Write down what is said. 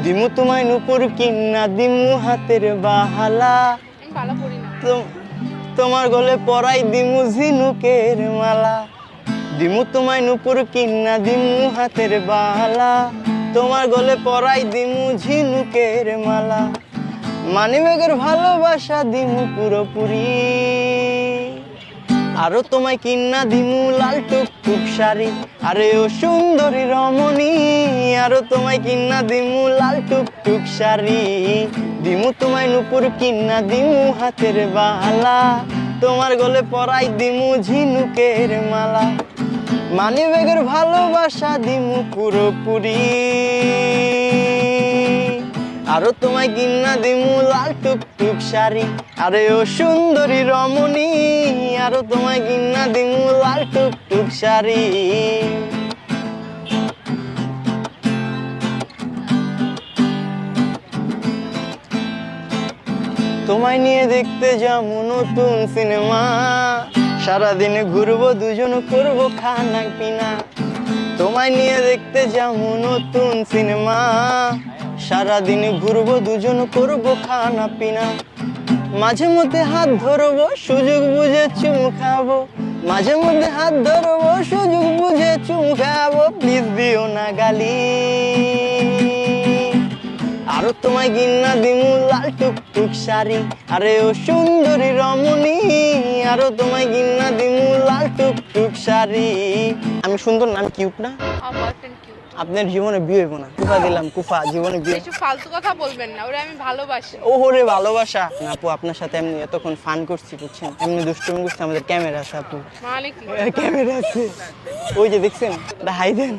দিমু তোমায় নুপুর কিন্না দিমু হাতের বাহালা, তোমার গলে পরাই দিমু ঝিনুকের মালা। দিমু তোমায় নুপুর কিন্না দিমু হাতের বাহালা, তোমার গলে পরাই দিমু ঝিনুকের মালা। মানিব্যাগের ভালোবাসা দিমু পুরোপুরি, আরো তোমায় কিন্না দিমু লাল টুকটুক শাড়ি। আরে ও সুন্দরী রমণী, আরো তোমায় কিন্না দিমু লাল টুকটুক শাড়ি। দিমু তোমায় নুপুর কিন্না দিমু হাতের বালা, তোমার গলে পরাই দিমু ঝিনুকের মালা। মানিব্যাগের ভালোবাসা দিমু পুরোপুরি, আরো তোমায় কিন্না দিমু লাল টুকটুক শাড়ি। আরে ও সুন্দরী রমণী, আরো তোমায় কিন্না দিমু লাল টুকটুক শাড়ি। তোমায় নিয়ে দেখতে যাবো নতুন সিনেমা, সারাদিন ঘুরবো দুজন করবো খানা পিনা। তোমায় নিয়ে দেখতে যাবো নতুন সিনেমা, সারাদিন ঘুরবো দুজন করবো খানা পিনা। মাঝে মধ্যে হাত ধরবো সুযোগ বুঝে চুমু খাবো, মাঝে মধ্যে হাত ধরবো সুযোগ বুঝে চুমু খাবো। প্লিজ দিও না গালি, আরো তোমায় কিন্না দিমু লাল টুকটুক শাড়ি। আরে ও সুন্দরী রমণী, আরো তোমায় কিন্না দিমু লাল টুকটুক শাড়ি। আমি সুন্দর না, আমি কিউট না? আপনার জীবনে বিয়ে হইব না, কুফা দিলাম কুফা, জীবনে বিয়ে। কিছু ফালতু কথা বলবেন না, ওরে আমি ভালোবাসি। ওরে ভালোবাসা না আপু, আপনার সাথে এমনি এতক্ষণ ফান করছি বুঝছেন, এমনি দুষ্টুমি করছি। আমাদের ক্যামেরা আছে আপু, মানে কি? ক্যামেরা আছে, ওই যে দেখছেন, হাই দেন।